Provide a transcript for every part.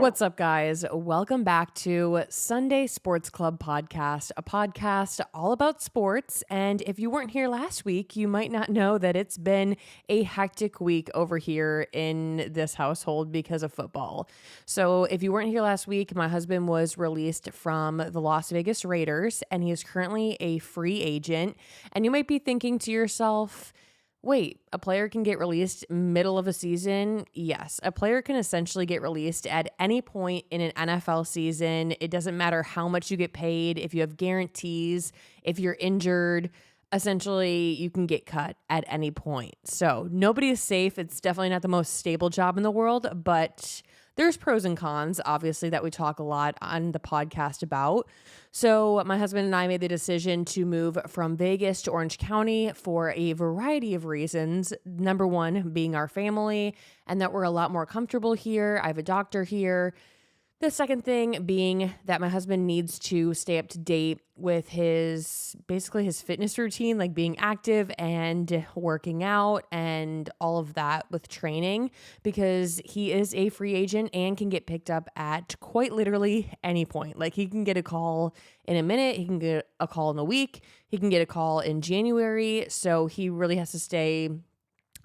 What's up, guys? Welcome back to Sunday Sports Club Podcast, a podcast all about sports. And if you weren't here last week, you might not know that it's been a hectic week over here in this household because of football. So if you weren't here last week, my husband was released from the Las Vegas Raiders, and he is currently a free agent. And you might be thinking to yourself, wait, a player can get released middle of a season? Yes, a player can essentially get released at any point in an NFL season. It doesn't matter how much you get paid, if you have guarantees, if you're injured, essentially you can get cut at any point. So nobody is safe. It's definitely not the most stable job in the world, but there's pros and cons, obviously, that we talk a lot on the podcast about. So my husband and I made the decision to move from Vegas to Orange County for a variety of reasons. Number one being our family and that we're a lot more comfortable here. I have a doctor here. The second thing being that my husband needs to stay up to date with his fitness routine, like being active and working out and all of that with training, because he is a free agent and can get picked up at quite literally any point. Like he can get a call in a minute, he can get a call in a week, he can get a call in January. So he really has to stay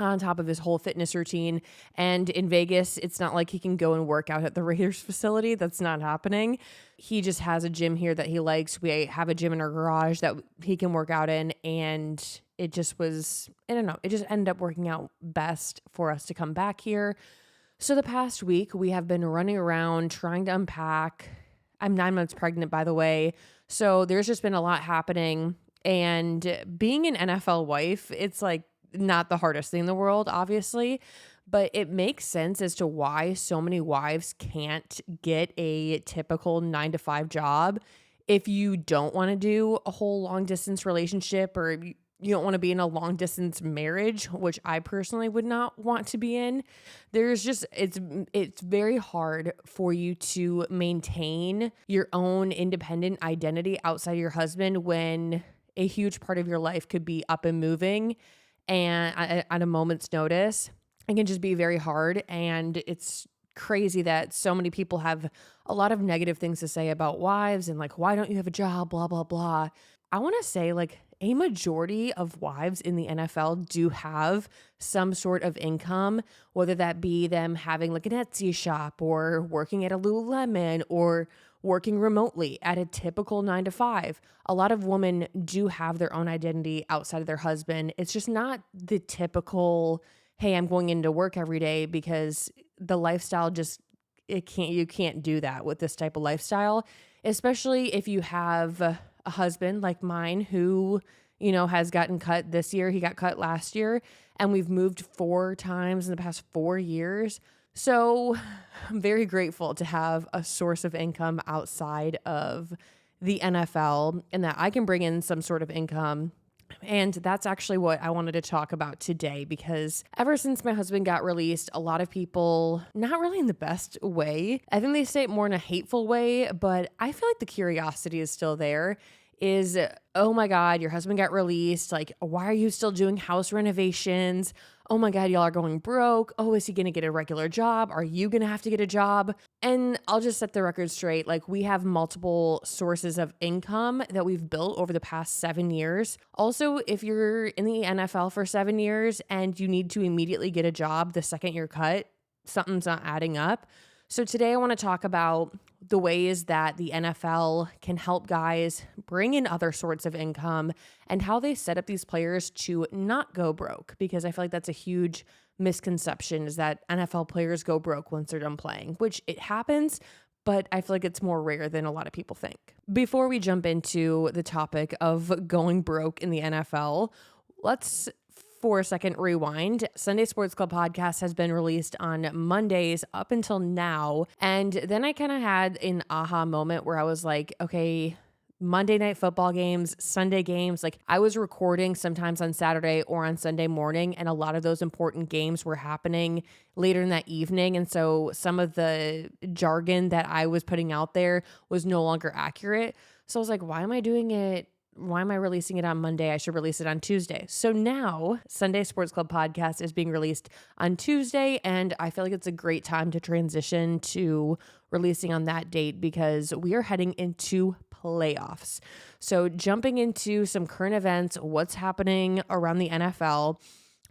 on top of his whole fitness routine. And in Vegas, it's not like he can go and work out at the Raiders facility. That's not happening. He just has a gym here that he likes. We have a gym in our garage that he can work out in. And it just was, I don't know, it just ended up working out best for us to come back here. So the past week, we have been running around trying to unpack. I'm 9 months pregnant, by the way. So there's just been a lot happening. And being an NFL wife, it's like, not the hardest thing in the world, obviously, but it makes sense as to why so many wives can't get a typical 9-to-5 job. If you don't want to do a whole long distance relationship, or you don't want to be in a long distance marriage, which I personally would not want to be in, there's just, it's very hard for you to maintain your own independent identity outside your husband when a huge part of your life could be up and moving. And at a moment's notice, it can just be very hard. And it's crazy that so many people have a lot of negative things to say about wives and like, why don't you have a job, blah, blah, blah. I want to say like a majority of wives in the NFL do have some sort of income, whether that be them having like an Etsy shop or working at a Lululemon or working remotely at a typical 9-to-5. A lot of women do have their own identity outside of their husband. It's just not the typical, hey, I'm going into work every day, because the lifestyle just, you can't do that with this type of lifestyle, especially if you have a husband like mine who, you know, has gotten cut this year. He got cut last year, and we've moved 4 times in the past 4 years. So I'm very grateful to have a source of income outside of the NFL and that I can bring in some sort of income. And that's actually what I wanted to talk about today, because ever since my husband got released, a lot of people, not really in the best way, I think they say it more in a hateful way, but I feel like the curiosity is still there, is, oh my God, your husband got released. Like, why are you still doing house renovations? Oh my God, y'all are going broke. Oh, is he going to get a regular job? Are you going to have to get a job? And I'll just set the record straight. Like, we have multiple sources of income that we've built over the past 7 years. Also, if you're in the NFL for 7 years and you need to immediately get a job the second you're cut, something's not adding up. So today I want to talk about the ways that the NFL can help guys bring in other sorts of income and how they set up these players to not go broke, because I feel like that's a huge misconception, is that NFL players go broke once they're done playing, which it happens, but I feel like it's more rare than a lot of people think. Before we jump into the topic of going broke in the NFL, let's for a second rewind. Sunday Sports Club podcast has been released on Mondays up until now. And then I kind of had an aha moment where I was like, okay, Monday night football games, Sunday games, like I was recording sometimes on Saturday or on Sunday morning, and a lot of those important games were happening later in that evening. And so some of the jargon that I was putting out there was no longer accurate. So I was like, why am I doing it why am I releasing it on Monday? I should release it on Tuesday. So now Sunday Sports Club podcast is being released on Tuesday, and I feel like it's a great time to transition to releasing on that date because we are heading into playoffs. So jumping into some current events, what's happening around the NFL.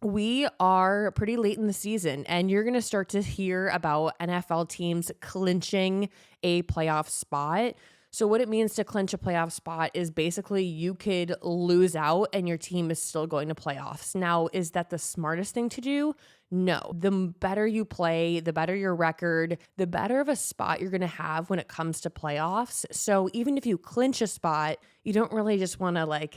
We are pretty late in the season, and you're going to start to hear about NFL teams clinching a playoff spot. So what it means to clinch a playoff spot is basically you could lose out and your team is still going to playoffs. Now, is that the smartest thing to do? No. The better you play, the better your record, the better of a spot you're going to have when it comes to playoffs. So even if you clinch a spot, you don't really just want to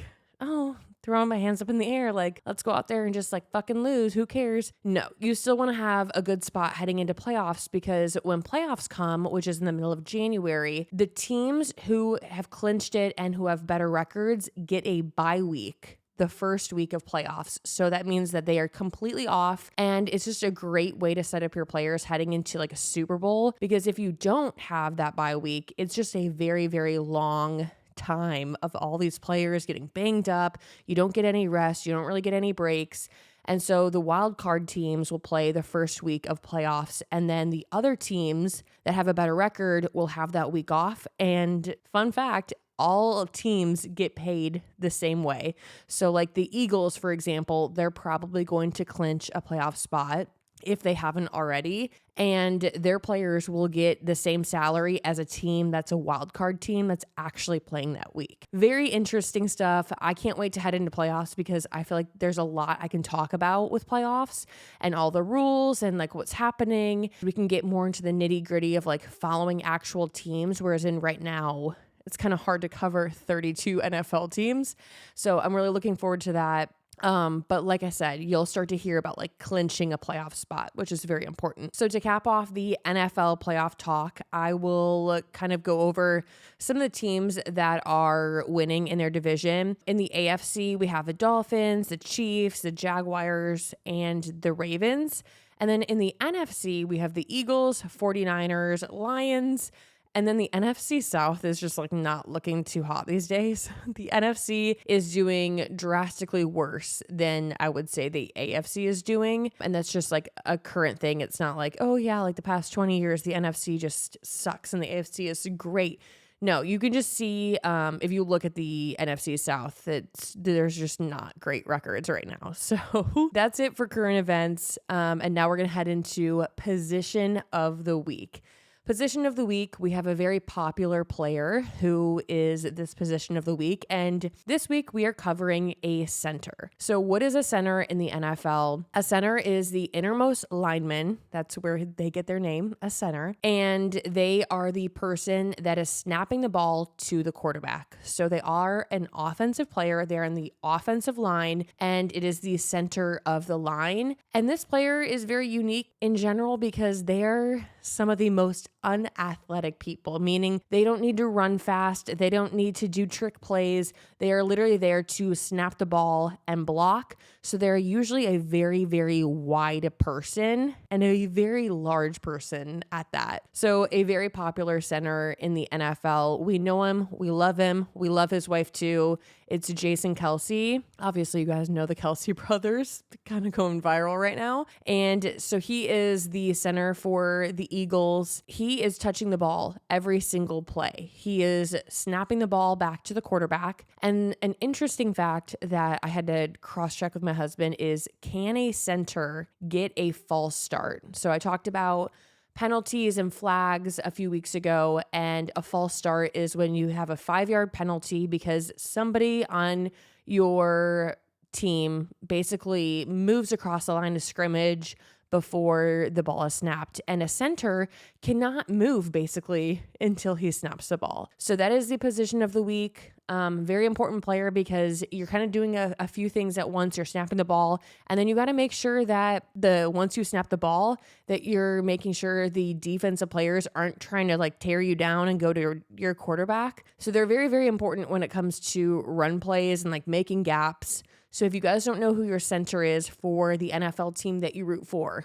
throwing my hands up in the air, like, let's go out there and just fucking lose. Who cares? No, you still want to have a good spot heading into playoffs because when playoffs come, which is in the middle of January, the teams who have clinched it and who have better records get a bye week the first week of playoffs. So that means that they are completely off, and it's just a great way to set up your players heading into a Super Bowl, because if you don't have that bye week, it's just a very, very long time of all these players getting banged up. You don't get any rest. You don't really get any breaks. And so the wild card teams will play the first week of playoffs, and then the other teams that have a better record will have that week off. And fun fact, all teams get paid the same way. So the Eagles, for example, they're probably going to clinch a playoff spot if they haven't already, and their players will get the same salary as a team that's a wild card team that's actually playing that week. Very interesting stuff. I can't wait to head into playoffs because I feel like there's a lot I can talk about with playoffs and all the rules and what's happening. We can get more into the nitty gritty of following actual teams, whereas in right now, it's kind of hard to cover 32 NFL teams. So I'm really looking forward to that. But like I said, you'll start to hear about clinching a playoff spot, which is very important. So to cap off the NFL playoff talk, I will kind of go over some of the teams that are winning in their division. In the AFC, we have the Dolphins, the Chiefs, the Jaguars, and the Ravens. And then in the NFC, we have the Eagles, 49ers, Lions. And then the NFC South is just not looking too hot these days. The NFC is doing drastically worse than I would say the AFC is doing. And that's just a current thing. It's not the past 20 years, the NFC just sucks and the AFC is great. No, you can just see if you look at the NFC South, there's just not great records right now. So that's it for current events. And now we're going to head into position of the week. Position of the week, we have a very popular player who is this position of the week. And this week we are covering a center. So what is a center in the NFL? A center is the innermost lineman. That's where they get their name, a center. And they are the person that is snapping the ball to the quarterback. So they are an offensive player. They're in the offensive line, and it is the center of the line. And this player is very unique in general because they're some of the most unathletic people, meaning they don't need to run fast. They don't need to do trick plays. They are literally there to snap the ball and block. So they're usually a very, very wide person and a very large person at that. So a very popular center in the NFL. We know him. We love him. We love his wife too. It's Jason Kelce. Obviously, you guys know the Kelce brothers, kind of going viral right now. And so he is the center for the Eagles. He is touching the ball every single play. He is snapping the ball back to the quarterback. And an interesting fact that I had to cross-check with my husband is, can a center get a false start? So I talked about penalties and flags a few weeks ago, and a false start is when you have a 5-yard penalty because somebody on your team basically moves across the line of scrimmage before the ball is snapped, and a center cannot move basically until he snaps the ball. So that is the position of the week. Very important player because you're kind of doing a few things at once. You're snapping the ball, and then you got to make sure that once you snap the ball, that you're making sure the defensive players aren't trying to tear you down and go to your quarterback. So they're very, very important when it comes to run plays and making gaps. So if you guys don't know who your center is for the NFL team that you root for,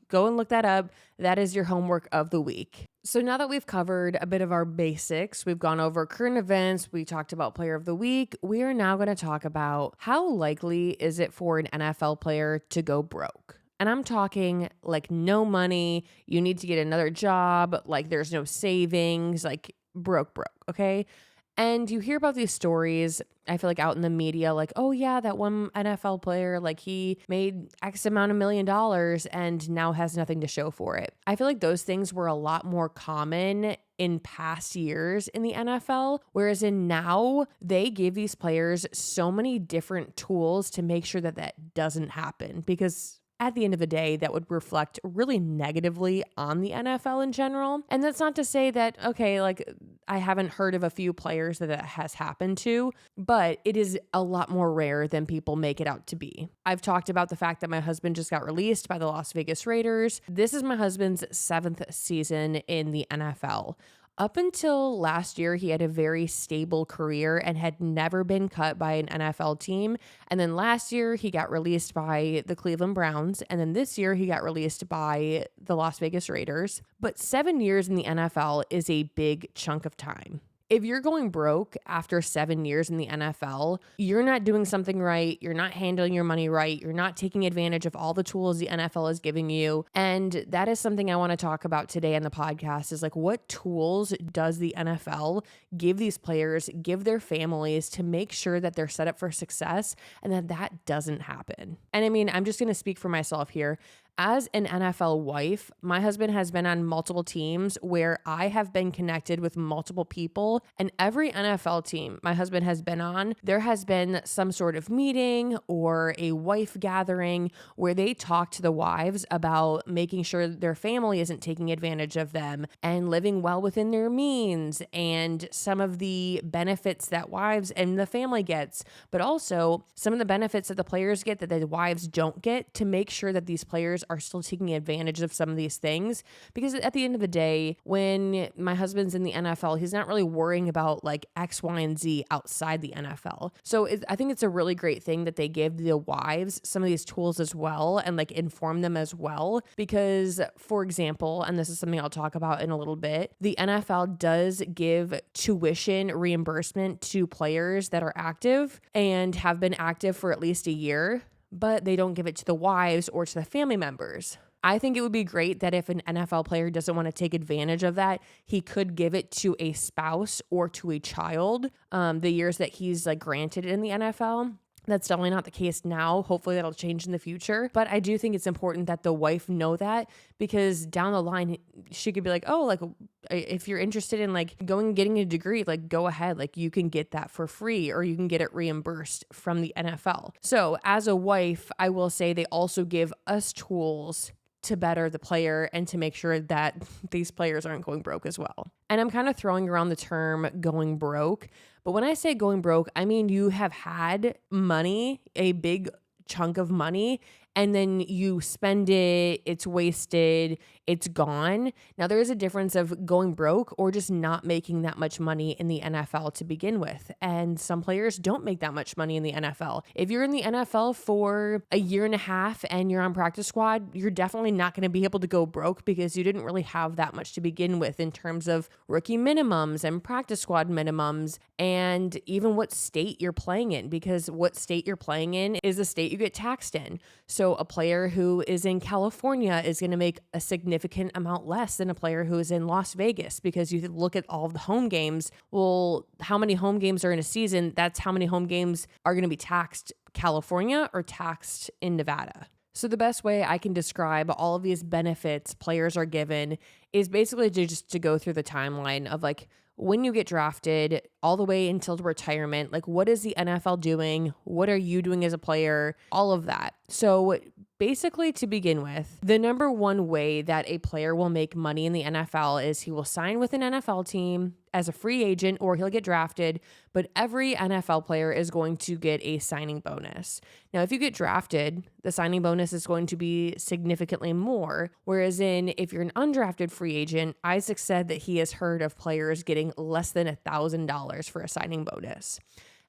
go and look that up. That is your homework of the week. So now that we've covered a bit of our basics, we've gone over current events, we talked about player of the week, we are now going to talk about how likely is it for an NFL player to go broke? And I'm talking like no money, you need to get another job, like there's no savings, like broke, okay? And you hear about these stories, I feel like out in the media, like, oh yeah, that one NFL player, like he made X amount of $1 million and now has nothing to show for it. I feel like those things were a lot more common in past years in the NFL, whereas in now, they give these players so many different tools to make sure that that doesn't happen, because at the end of the day, that would reflect really negatively on the NFL in general. And that's not to say that, okay, like I haven't heard of a few players that has happened to, but it is a lot more rare than people make it out to be. I've talked about the fact that my husband just got released by the Las Vegas Raiders. This is my husband's 7th season in the NFL. Up until last year, he had a very stable career and had never been cut by an NFL team. And then last year, he got released by the Cleveland Browns. And then this year, he got released by the Las Vegas Raiders. But 7 years in the NFL is a big chunk of time. If you're going broke after 7 years in the NFL, you're not doing something right. You're not handling your money right. You're not taking advantage of all the tools the NFL is giving you. And that is something I want to talk about today on the podcast, is like, what tools does the NFL give these players, give their families, to make sure that they're set up for success and that that doesn't happen? And I mean, I'm just going to speak for myself here. As an NFL wife, my husband has been on multiple teams where I have been connected with multiple people, and every NFL team my husband has been on, there has been some sort of meeting or a wife gathering where they talk to the wives about making sure their family isn't taking advantage of them and living well within their means, and some of the benefits that wives and the family gets, but also some of the benefits that the players get that the wives don't get, to make sure that these players are still taking advantage of some of these things. Because at the end of the day, when my husband's in the NFL, he's not really worrying about like X, Y, and Z outside the NFL. So I think it's a really great thing that they give the wives some of these tools as well, and like inform them as well. Because, for example, and this is something I'll talk about in a little bit, the NFL does give tuition reimbursement to players that are active and have been active for at least a year, but they don't give it to the wives or to the family members. I think it would be great that if an NFL player doesn't want to take advantage of that, he could give it to a spouse or to a child, the years that he's like granted in the NFL. That's definitely not the case now. Hopefully that'll change in the future. But I do think it's important that the wife know that, because down the line, she could be like, oh, like if you're interested in like going and getting a degree, like go ahead, like you can get that for free, or you can get it reimbursed from the NFL. So as a wife, I will say they also give us tools to better the player and to make sure that these players aren't going broke as well. And I'm kind of throwing around the term going broke, but when I say going broke, I mean you have had money, a big chunk of money, and then you spend it, it's wasted, it's gone. Now, there is a difference of going broke or just not making that much money in the NFL to begin with. And some players don't make that much money in the NFL. If you're in the NFL for a year and a half and you're on practice squad, you're definitely not going to be able to go broke, because you didn't really have that much to begin with in terms of rookie minimums and practice squad minimums, and even what state you're playing in, because what state you're playing in is the state you get taxed in. So a player who is in California is going to make a significant amount less than a player who is in Las Vegas, because you look at all of the home games. Well, how many home games are in a season? That's how many home games are going to be taxed California or taxed in Nevada. So the best way I can describe all of these benefits players are given is basically to go through the timeline of like when you get drafted all the way until retirement. Like, what is the NFL doing? What are you doing as a player? All of that. So basically, to begin with, the number one way that a player will make money in the NFL is he will sign with an NFL team as a free agent, or he'll get drafted, but every NFL player is going to get a signing bonus. Now, if you get drafted, the signing bonus is going to be significantly more, whereas if you're an undrafted free agent, Isaac said that he has heard of players getting less than $1,000 for a signing bonus.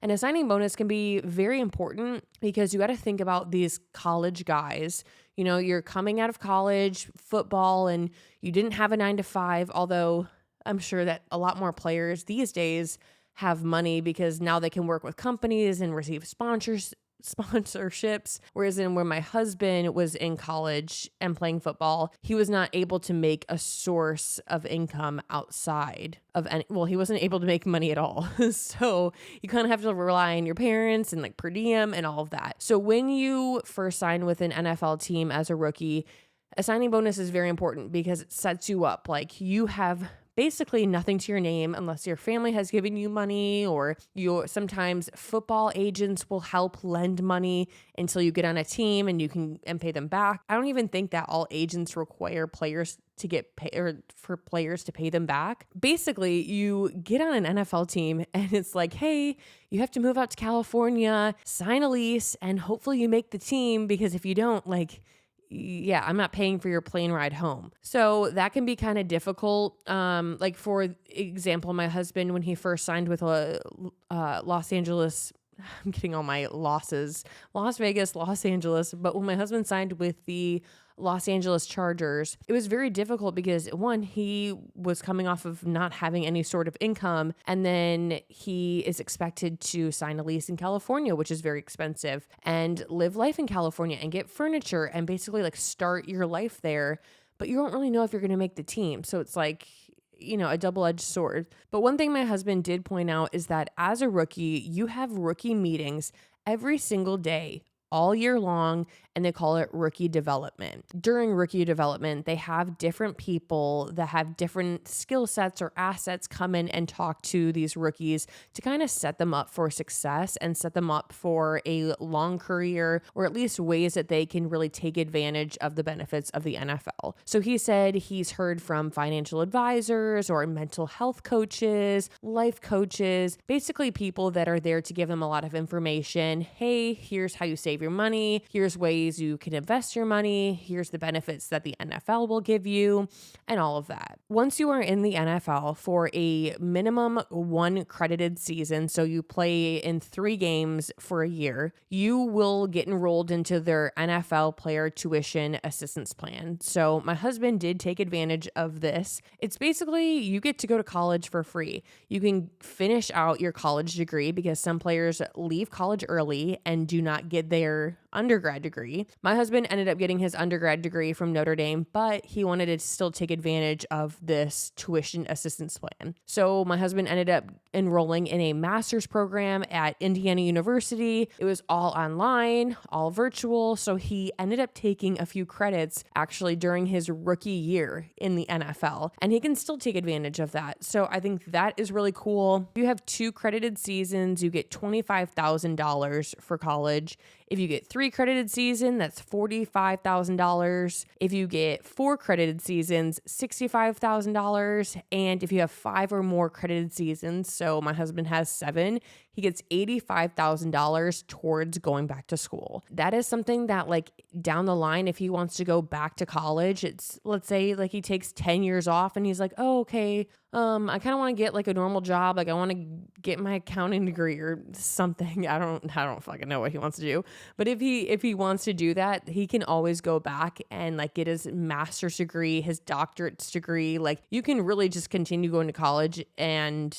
And a signing bonus can be very important because you got to think about these college guys. You know, you're coming out of college football and you didn't have a 9 to 5, although I'm sure that a lot more players these days have money because now they can work with companies and receive sponsorships. Whereas when my husband was in college and playing football, he was not able to make a source of income outside of he wasn't able to make money at all. So you kind of have to rely on your parents and like per diem and all of that. So when you first sign with an NFL team as a rookie, a signing bonus is very important because it sets you up. Like you have basically nothing to your name unless your family has given you money, or sometimes football agents will help lend money until you get on a team and you can pay them back. I don't even think that all agents require players to get paid or for players to pay them back. Basically, you get on an NFL team and it's like, hey, you have to move out to California, sign a lease, and hopefully you make the team, because if you don't, yeah, I'm not paying for your plane ride home. So that can be kind of difficult. Like for example, my husband, when he first signed with Los Angeles, I'm getting all my losses, Las Vegas, Los Angeles. But when my husband signed with the Los Angeles Chargers, it was very difficult because one, he was coming off of not having any sort of income. And then he is expected to sign a lease in California, which is very expensive, and live life in California and get furniture and basically like start your life there. But you don't really know if you're going to make the team. So it's like, you know, a double-edged sword. But one thing my husband did point out is that as a rookie, you have rookie meetings every single day, all year long, and they call it rookie development. During rookie development, they have different people that have different skill sets or assets come in and talk to these rookies to kind of set them up for success and set them up for a long career, or at least ways that they can really take advantage of the benefits of the NFL. So he said he's heard from financial advisors or mental health coaches, life coaches, basically people that are there to give them a lot of information. Hey, here's how you save your money. Here's ways you can invest your money. Here's the benefits that the NFL will give you, and all of that. Once you are in the NFL for a minimum 1 credited season, so you play in 3 games for a year, you will get enrolled into their NFL player tuition assistance plan. So my husband did take advantage of this. It's basically you get to go to college for free. You can finish out your college degree because some players leave college early and do not get their undergrad degree. My husband ended up getting his undergrad degree from Notre Dame, but he wanted to still take advantage of this tuition assistance plan. So my husband ended up enrolling in a master's program at Indiana University. It was all online, all virtual. So he ended up taking a few credits actually during his rookie year in the NFL, and he can still take advantage of that. So I think that is really cool. If you have 2 credited seasons, you get $25,000 for college. If you get 3 credited seasons, that's $45,000. If you get 4 credited seasons, $65,000. And if you have 5 or more credited seasons, so my husband has 7, he gets $85,000 towards going back to school. That is something that like down the line, if he wants to go back to college, it's, let's say like he takes 10 years off and he's like, oh, okay, I kind of want to get like a normal job. Like I want to get my accounting degree or something. I don't fucking know what he wants to do. But if he wants to do that, he can always go back and like get his master's degree, his doctorate's degree. Like you can really just continue going to college and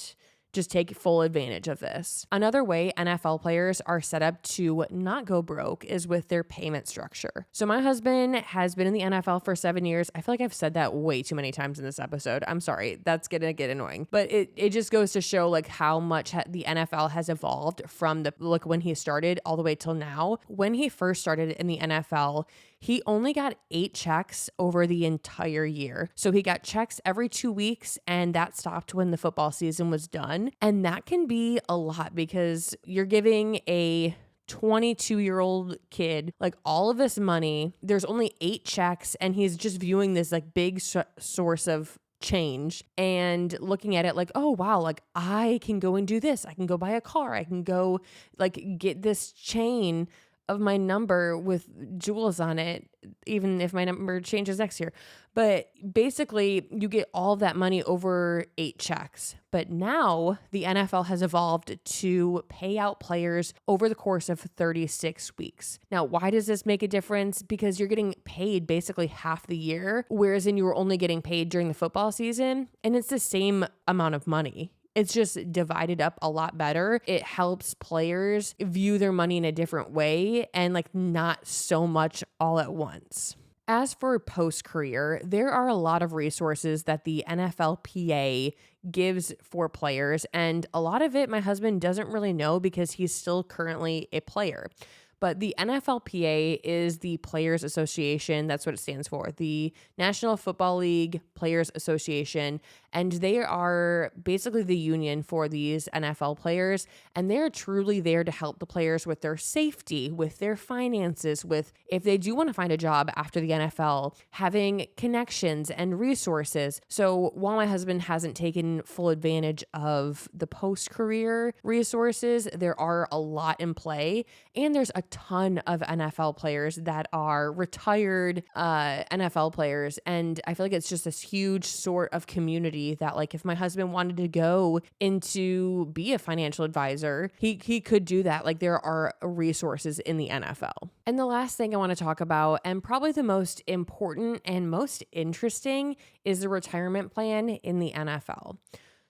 just take full advantage of this. Another way NFL players are set up to not go broke is with their payment structure. So my husband has been in the NFL for 7 years. I feel like I've said that way too many times in this episode. I'm sorry. That's going to get annoying. But it just goes to show like how much the NFL has evolved from when he started all the way till now. When he first started in the NFL, he only got 8 checks over the entire year. So he got checks every 2 weeks, and that stopped when the football season was done. And that can be a lot because you're giving a 22-year-old kid like all of this money. There's only 8 checks, and he's just viewing this like big source of change and looking at it like, oh wow, like I can go and do this. I can go buy a car. I can go like get this chain of my number with jewels on it. even if my number changes next year. But basically, you get all of that money over 8 checks. But now the NFL has evolved to pay out players over the course of 36 weeks. Now, why does this make a difference? Because you're getting paid basically half the year, whereas you were only getting paid during the football season, and it's the same amount of money. It's just divided up a lot better. It helps players view their money in a different way and like not so much all at once. As for post-career, there are a lot of resources that the NFLPA gives for players, and a lot of it my husband doesn't really know because he's still currently a player. But the NFLPA is the Players Association. That's what it stands for. The National Football League Players Association. And they are basically the union for these NFL players. And they're truly there to help the players with their safety, with their finances, with if they do want to find a job after the NFL, having connections and resources. So while my husband hasn't taken full advantage of the post-career resources, there are a lot in play. And there's a ton of NFL players that are retired NFL players. And I feel like it's just this huge sort of community that, like, if my husband wanted to go into be a financial advisor, he could do that. Like, there are resources in the NFL. And the last thing I want to talk about, and probably the most important and most interesting, is the retirement plan in the NFL.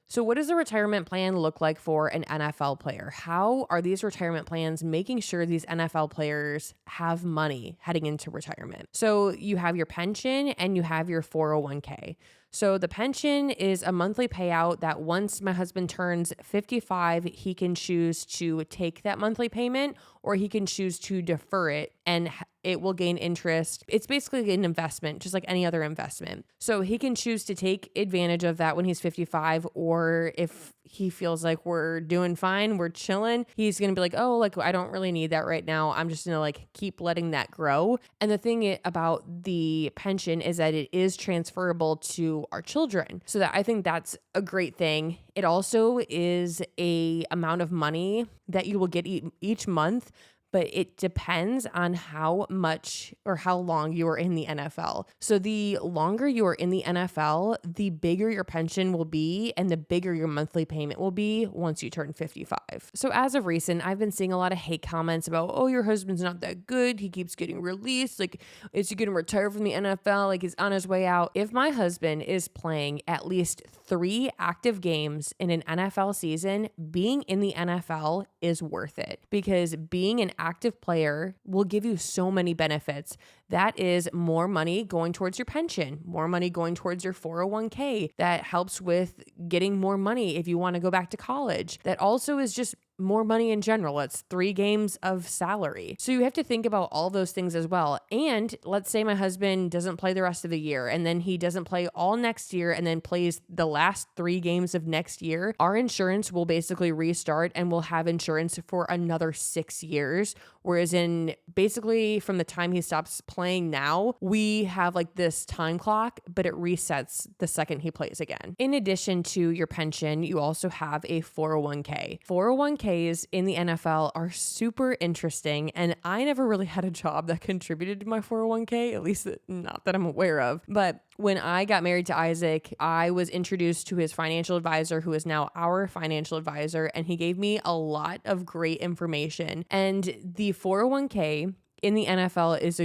So what does a retirement plan look like for an NFL player? How are these retirement plans making sure these NFL players have money heading into retirement? So you have your pension and you have your 401k. So the pension is a monthly payout that once my husband turns 55, he can choose to take that monthly payment or he can choose to defer it and it will gain interest. It's basically an investment, just like any other investment. So he can choose to take advantage of that when he's 55, or if he feels like we're doing fine, we're chilling, he's going to be like, oh, like, I don't really need that right now. I'm just going to like keep letting that grow. And the thing about the pension is that it is transferable to our children. So that I think that's a great thing. It also is a amount of money that you will get each month, but it depends on how much or how long you are in the NFL. So the longer you are in the NFL, the bigger your pension will be and the bigger your monthly payment will be once you turn 55. So as of recent, I've been seeing a lot of hate comments about, oh, your husband's not that good. He keeps getting released. Like, is he going to retire from the NFL? Like, he's on his way out. If my husband is playing at least 3 active games in an NFL season, being in the NFL is worth it, because being an active player will give you so many benefits. That is more money going towards your pension, more money going towards your 401k. That helps with getting more money if you want to go back to college. That also is just more money in general. It's 3 games of salary. So you have to think about all those things as well. And let's say my husband doesn't play the rest of the year, and then he doesn't play all next year and then plays the last 3 games of next year. Our insurance will basically restart and we'll have insurance for another 6 years. Whereas in basically from the time he stops playing now, we have like this time clock, but it resets the second he plays again. In addition to your pension, you also have a 401k. 401ks in the NFL are super interesting, and I never really had a job that contributed to my 401k, at least not that I'm aware of. But when I got married to Isaac, I was introduced to his financial advisor, who is now our financial advisor, and he gave me a lot of great information. And the 401k in the NFL is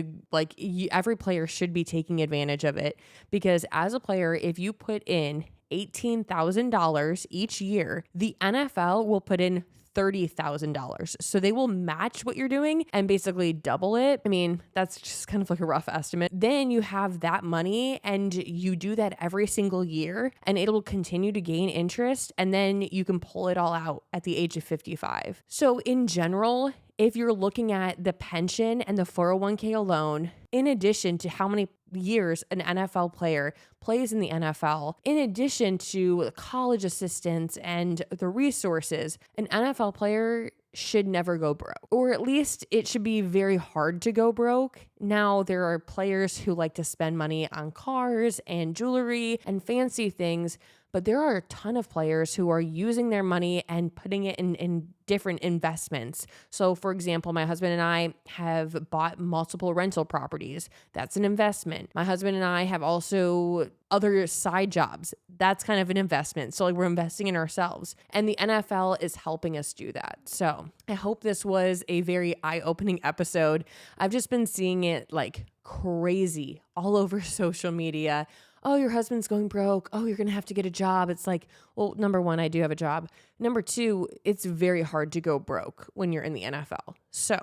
every player should be taking advantage of it, because as a player, if you put in $18,000 each year, the NFL will put in $30,000. So they will match what you're doing and basically double it. I mean, that's just kind of like a rough estimate. Then you have that money and you do that every single year and it'll continue to gain interest, and then you can pull it all out at the age of 55. So in general, if you're looking at the pension and the 401k alone, in addition to how many years an NFL player plays in the NFL, in addition to college assistance and the resources, an NFL player should never go broke, or at least it should be very hard to go broke. Now, there are players who like to spend money on cars and jewelry and fancy things, but there are a ton of players who are using their money and putting it in different investments. So, for example, my husband and I have bought multiple rental properties. That's an investment. My husband and I have also other side jobs. That's kind of an investment. So, like, we're investing in ourselves. And the NFL is helping us do that. So, I hope this was a very eye-opening episode. I've just been seeing it like crazy all over social media. Oh, your husband's going broke. Oh, you're going to have to get a job. It's like, well, number one, I do have a job. Number two, it's very hard to go broke when you're in the NFL. So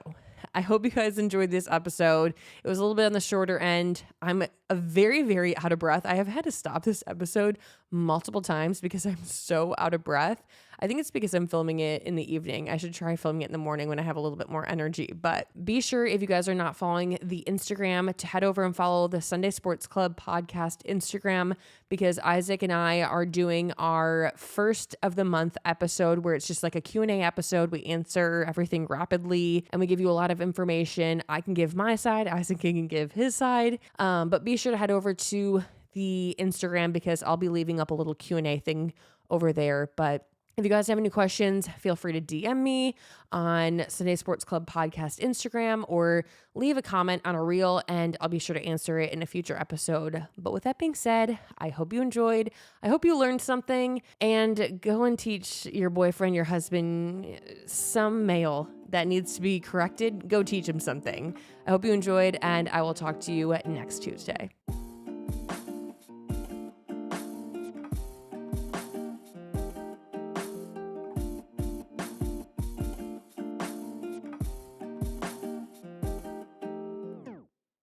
I hope you guys enjoyed this episode. It was a little bit on the shorter end. I'm very, very out of breath. I have had to stop this episode multiple times because I'm so out of breath. I think it's because I'm filming it in the evening. I should try filming it in the morning when I have a little bit more energy. But be sure, if you guys are not following the Instagram, to head over and follow the Sunday Sports Club podcast Instagram, because Isaac and I are doing our first of the month episode where it's just like a Q&A episode. We answer everything rapidly and we give you a lot of information. I can give my side, Isaac can give his side. But be sure to head over to the Instagram because I'll be leaving up a little Q&A thing over there. But if you guys have any questions, feel free to DM me on Sunday Sports Club podcast Instagram or leave a comment on a reel and I'll be sure to answer it in a future episode. But with that being said, I hope you enjoyed. I hope you learned something, and go and teach your boyfriend, your husband, some male that needs to be corrected. Go teach him something. I hope you enjoyed, and I will talk to you next Tuesday.